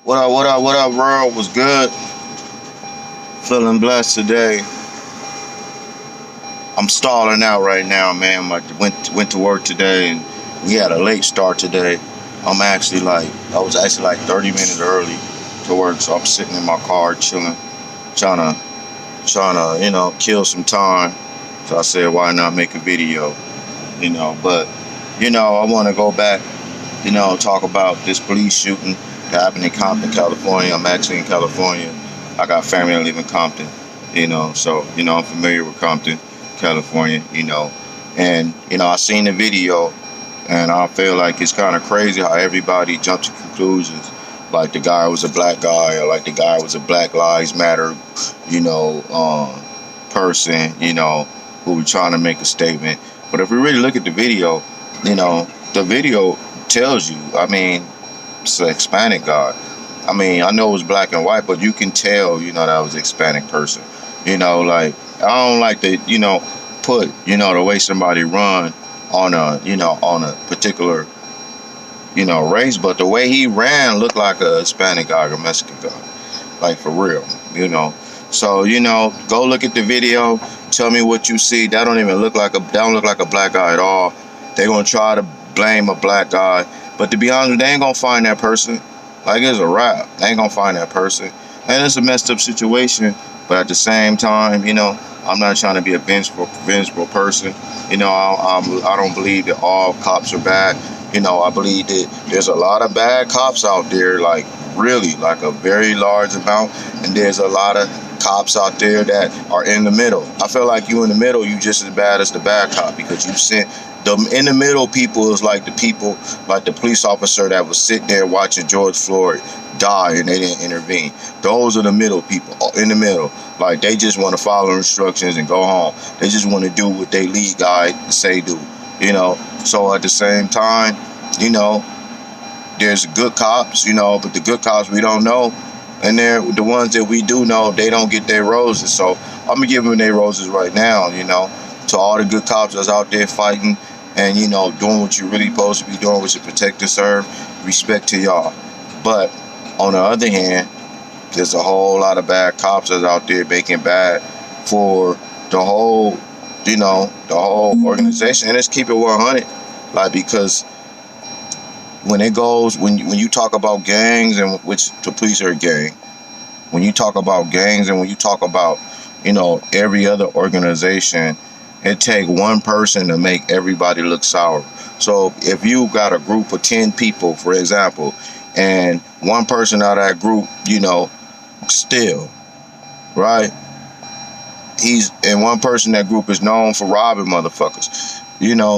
What up, world? Was good? Feeling blessed today. I'm stalling out right now, man. I went to work today and we had a late start today. I was actually like 30 minutes early to work, so I'm sitting in my car chilling, trying to kill some time. So I said, why not make a video? But I want to go back, talk about this police shooting that happened in Compton, California. I'm actually in California. I got family that live in Compton, so I'm familiar with Compton, California, and I seen the video, and I feel like it's kind of crazy how everybody jumped to conclusions, like the guy was a black guy, or like the guy was a Black Lives Matter, person, who was trying to make a statement. But if we really look at the video, the video tells you, it's an Hispanic guy. I know it was black and white, but you can tell, that was a Hispanic person. I don't like to, put, the way somebody run on a particular, race, but the way he ran looked like a Hispanic guy or Mexican guy, like for real, So, go look at the video, tell me what you see. That don't look like a black guy at all. They're gonna try to blame a black guy, but to be honest, they ain't gonna find that person. Like, it's a wrap. They ain't gonna find that person. And it's a messed up situation, but at the same time, I'm not trying to be a vengeful person. I don't believe that all cops are bad. I believe that there's a lot of bad cops out there, like really, like a very large amount, and there's a lot of cops out there that are in the middle. I feel like you in the middle, you just as bad as the bad cop, because you sent the in the middle people is like the people, like the police officer that was sitting there watching George Floyd die and they didn't intervene. Those are the middle people, in the middle. Like, they just want to follow instructions and go home. They just want to do what they lead guy say do. So at the same time, there's good cops, but the good cops we don't know. And they're the ones that we do know, they don't get their roses. So I'm going to give them their roses right now, to all the good cops that's out there fighting and, doing what you're really supposed to be doing, which is protect and serve. Respect to y'all. But on the other hand, there's a whole lot of bad cops that's out there making bad for the whole, the whole organization. And let's keep it 100. Like, because when you talk about gangs, and which the police are a gang, when you talk about gangs and when you talk about, every other organization, it take one person to make everybody look sour. So if you got a group of 10 people, for example, and one person out of that group, steal, right? And one person in that group is known for robbing motherfuckers.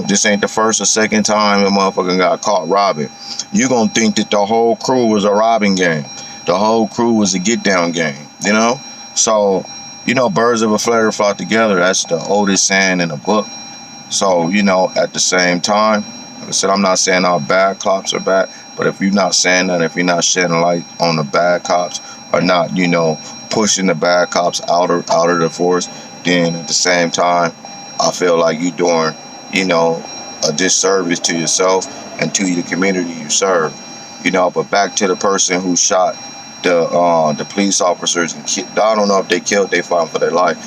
This ain't the first or second time a motherfucker got caught robbing. You gonna think that the whole crew was a robbing gang. The whole crew was a get down gang, So, birds of a feather flock together. That's the oldest saying in the book. So, at the same time, like I said, I'm not saying all bad cops are bad, but if you're not saying that, if you're not shedding light on the bad cops, or not, pushing the bad cops out of the force, then at the same time, I feel like you're doing, a disservice to yourself and to the community you serve. But back to the person who shot the police officers and I don't know if they killed, they fought for their life.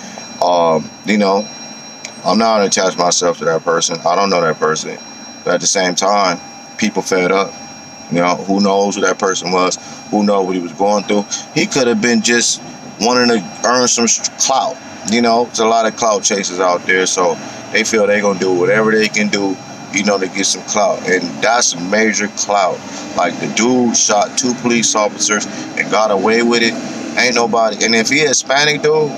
I'm not gonna attach myself to that person. I don't know that person, but at the same time, people fed up. Who knows who that person was? Who knows what he was going through? He could have been just wanting to earn some clout. There's a lot of clout chasers out there, so they feel they're gonna do whatever they can do, to get some clout, and that's major clout. Like, the dude shot 2 police officers and got away with it. Ain't nobody, and if he a Hispanic dude,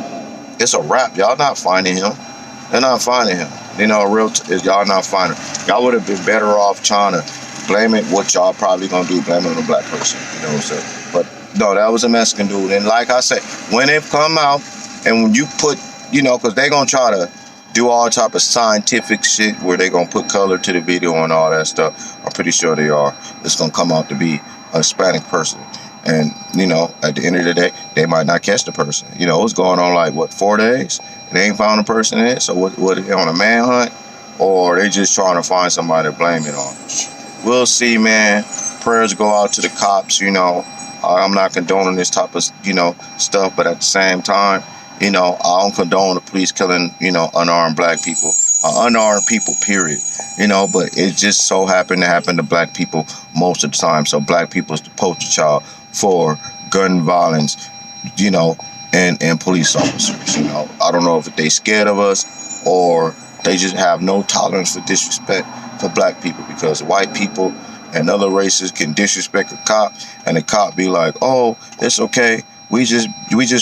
it's a wrap. Y'all not finding him. They're not finding him. Y'all not finding him. Y'all would have been better off trying to blame it. What y'all probably gonna do? Blame it on a black person. What I'm saying? But no, that was a Mexican dude. And like I said, when it come out, and when you put, because they gonna try to do all type of scientific shit where they gonna put color to the video and all that stuff. I'm pretty sure they are. It's gonna come out to be a Hispanic person. And, at the end of the day, they might not catch the person. It's going on like, 4 days? And they ain't found a person in it? So what on a manhunt? Or they just trying to find somebody to blame it on? We'll see, man. prayers go out to the cops. I'm not condoning this type of stuff, but at the same time, I don't condone the police killing unarmed black people, unarmed people, period. But it just so happened to happen to black people most of the time. So black people is the poster child for gun violence, and police officers. I don't know if they scared of us or they just have no tolerance for disrespect for black people, because white people and other races can disrespect a cop and the cop be like, oh, it's okay. We just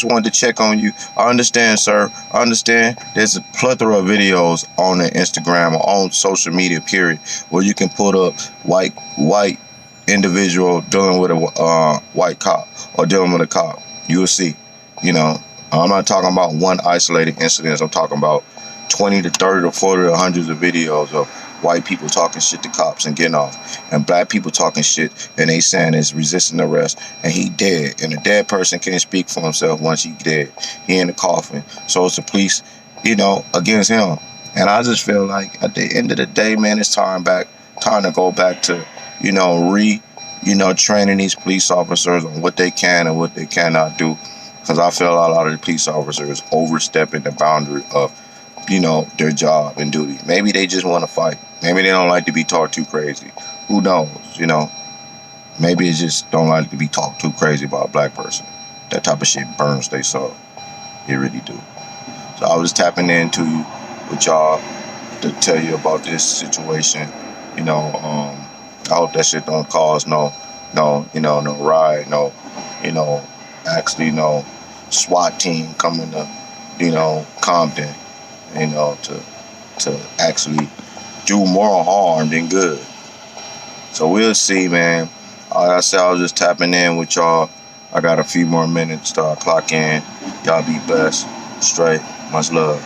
wanted to check on you. I understand, sir. I understand. There's a plethora of videos on the Instagram or on social media, period, where you can put up white individual dealing with a white cop or dealing with a cop. You'll see. I'm not talking about one isolated incident. I'm talking about 20 to 30 to 40 or hundreds of videos of white people talking shit to cops and getting off, and black people talking shit and they saying it's resisting arrest and he dead, and a dead person can't speak for himself once he dead. He in the coffin. So it's the police, against him. And I just feel like at the end of the day, man, it's time to go back to, training these police officers on what they can and what they cannot do. Because I feel a lot of the police officers overstepping the boundary of their job and duty. Maybe they just want to fight. Maybe they don't like to be talked too crazy. Who knows, Maybe they just don't like to be talked too crazy about a black person. That type of shit burns they soul. It really do. So I was tapping into you with y'all to tell you about this situation. I hope that shit don't cause no riot, no SWAT team coming to, Compton, to actually do more harm than good. So we'll see, man. Like I said, I was just tapping in with y'all. I got a few more minutes to clock in. Y'all be blessed. Straight. Much love.